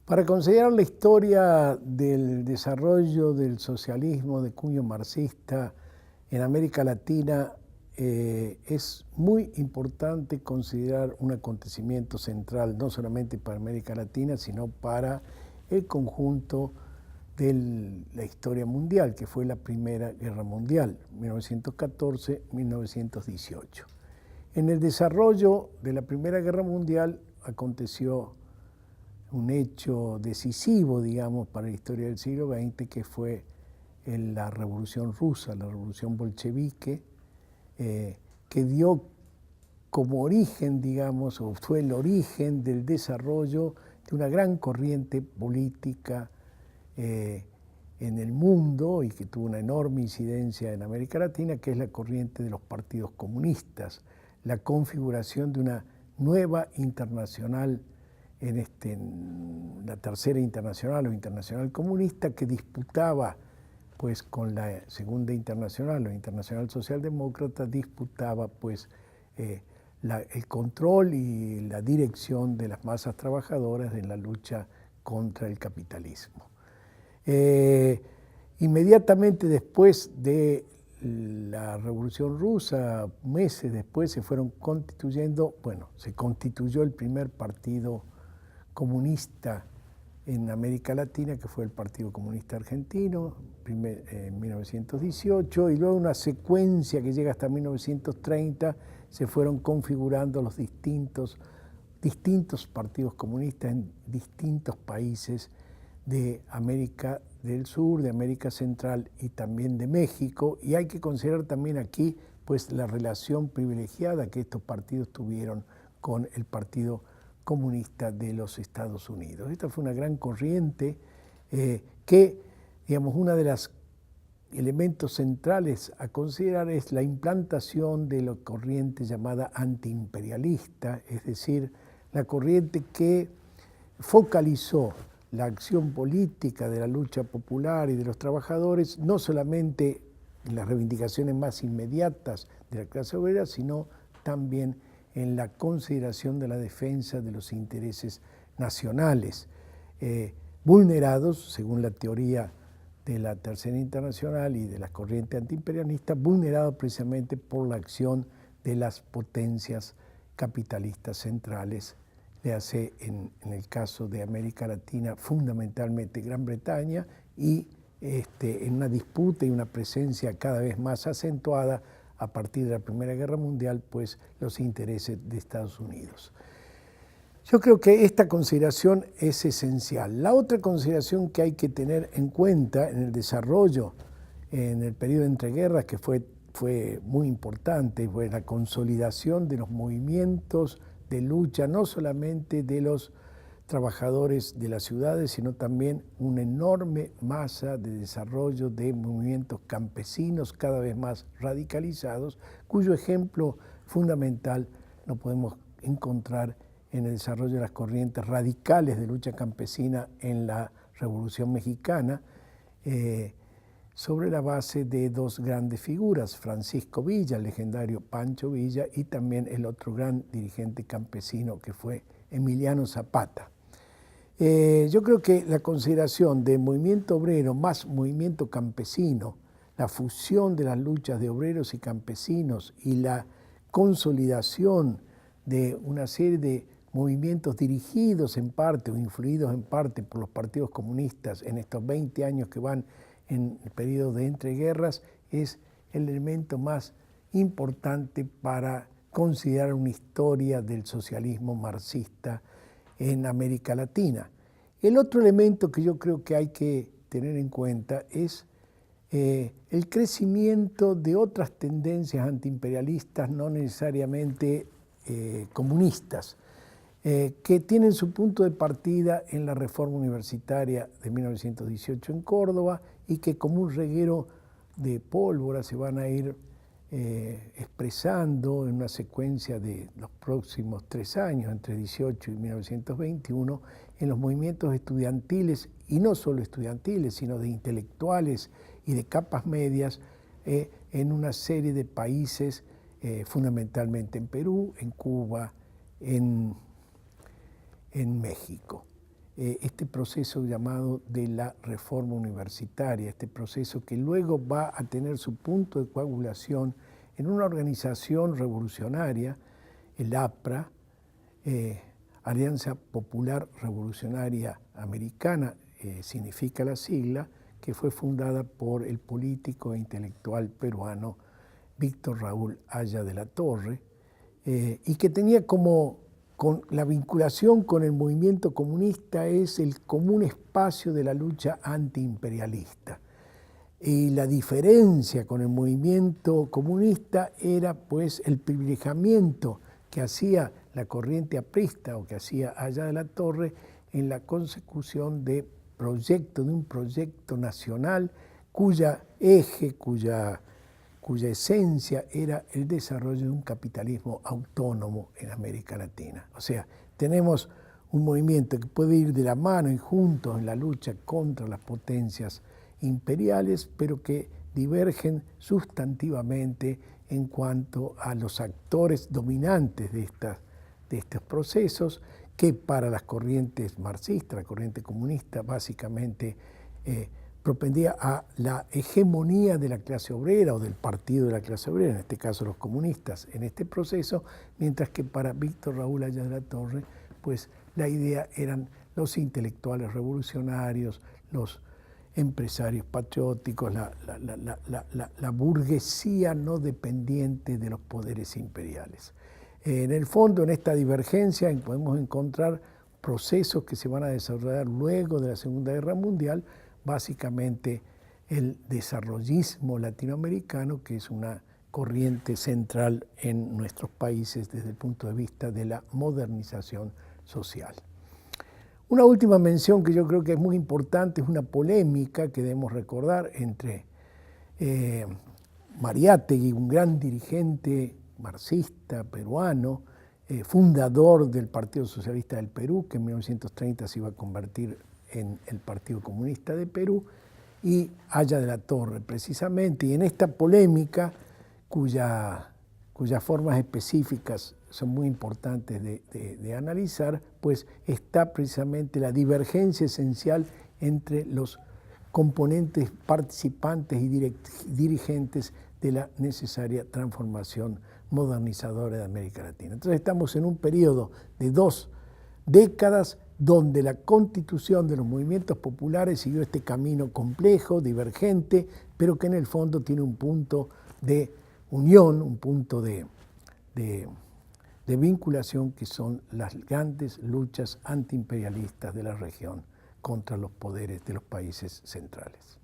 Para considerar la historia del desarrollo del socialismo de cuño marxista en América Latina, es muy importante considerar un acontecimiento central, no solamente para América Latina, sino para el conjunto de la historia mundial, que fue la Primera Guerra Mundial, 1914-1918. En el desarrollo de la Primera Guerra Mundial aconteció un hecho decisivo, digamos, para la historia del siglo XX, que fue la Revolución Rusa, la Revolución Bolchevique, que dio como origen, digamos, o fue el origen del desarrollo de una gran corriente política en el mundo y que tuvo una enorme incidencia en América Latina, que es la corriente de los partidos comunistas, la configuración de una nueva internacional en la Tercera Internacional o Internacional Comunista, que disputaba pues con la Segunda Internacional o Internacional Socialdemócrata, disputaba pues el control y la dirección de las masas trabajadoras en la lucha contra el capitalismo. Inmediatamente después de la Revolución Rusa, meses después, se constituyó el primer partido comunista en América Latina, que fue el Partido Comunista Argentino, en 1918, y luego una secuencia que llega hasta 1930, se fueron configurando los distintos partidos comunistas en distintos países de América del Sur, de América Central y también de México, y hay que considerar también aquí pues la relación privilegiada que estos partidos tuvieron con el Partido Comunista de los Estados Unidos. Esta fue una gran corriente que, digamos, uno de los elementos centrales a considerar es la implantación de la corriente llamada antiimperialista, es decir, la corriente que focalizó la acción política de la lucha popular y de los trabajadores, no solamente en las reivindicaciones más inmediatas de la clase obrera, sino también en la consideración de la defensa de los intereses nacionales, vulnerados, según la teoría de la Tercera Internacional y de la corriente antiimperialista, vulnerados precisamente por la acción de las potencias capitalistas centrales, le hace en el caso de América Latina fundamentalmente Gran Bretaña, y en una disputa y una presencia cada vez más acentuada a partir de la Primera Guerra Mundial, pues los intereses de Estados Unidos. Yo creo que esta consideración es esencial. La otra consideración que hay que tener en cuenta en el desarrollo, en el periodo de entreguerras, que fue muy importante, fue la consolidación de los movimientos de lucha, no solamente de los trabajadores de las ciudades, sino también una enorme masa de desarrollo de movimientos campesinos cada vez más radicalizados, cuyo ejemplo fundamental lo podemos encontrar en el desarrollo de las corrientes radicales de lucha campesina en la Revolución Mexicana, sobre la base de dos grandes figuras, Francisco Villa, el legendario Pancho Villa, y también el otro gran dirigente campesino que fue Emiliano Zapata. Yo creo que la consideración de movimiento obrero más movimiento campesino, la fusión de las luchas de obreros y campesinos y la consolidación de una serie de movimientos dirigidos en parte o influidos en parte por los partidos comunistas en estos 20 años que van en el periodo de entreguerras, es el elemento más importante para considerar una historia del socialismo marxista en América Latina. El otro elemento que yo creo que hay que tener en cuenta es el crecimiento de otras tendencias antiimperialistas, no necesariamente comunistas, que tienen su punto de partida en la reforma universitaria de 1918 en Córdoba y que como un reguero de pólvora se van a ir expresando en una secuencia de los próximos 3 años, entre 18 y 1921, en los movimientos estudiantiles, y no solo estudiantiles, sino de intelectuales y de capas medias, en una serie de países, fundamentalmente en Perú, en Cuba, en México. este proceso llamado de la reforma universitaria, este proceso que luego va a tener su punto de coagulación en una organización revolucionaria, el APRA, Alianza Popular Revolucionaria Americana, significa la sigla, que fue fundada por el político e intelectual peruano Víctor Raúl Haya de la Torre, y que tenía con la vinculación con el movimiento comunista es el común espacio de la lucha antiimperialista. Y la diferencia con el movimiento comunista era pues el privilegiamiento que hacía la corriente aprista o que hacía Haya de la Torre en la consecución de un proyecto nacional cuya eje, cuya esencia era el desarrollo de un capitalismo autónomo en América Latina. O sea, tenemos un movimiento que puede ir de la mano y juntos en la lucha contra las potencias imperiales, pero que divergen sustantivamente en cuanto a los actores dominantes de estos procesos, que para las corrientes marxistas, la corriente comunista, básicamente propendía a la hegemonía de la clase obrera o del partido de la clase obrera, en este caso los comunistas, en este proceso, mientras que para Víctor Raúl Haya de la Torre, pues la idea eran los intelectuales revolucionarios, los empresarios patrióticos, la burguesía no dependiente de los poderes imperiales. En el fondo, en esta divergencia podemos encontrar procesos que se van a desarrollar luego de la Segunda Guerra Mundial, básicamente el desarrollismo latinoamericano, que es una corriente central en nuestros países desde el punto de vista de la modernización social. Una última mención que yo creo que es muy importante es una polémica que debemos recordar entre Mariátegui, un gran dirigente marxista peruano, fundador del Partido Socialista del Perú, que en 1930 se iba a convertir en el Partido Comunista de Perú, y Haya de la Torre, precisamente. Y en esta polémica, cuyas formas específicas son muy importantes de analizar, pues está precisamente la divergencia esencial entre los componentes participantes y dirigentes de la necesaria transformación modernizadora de América Latina. Entonces estamos en un periodo de 2 décadas donde la constitución de los movimientos populares siguió este camino complejo, divergente, pero que en el fondo tiene un punto de unión, un punto de vinculación, que son las grandes luchas antiimperialistas de la región contra los poderes de los países centrales.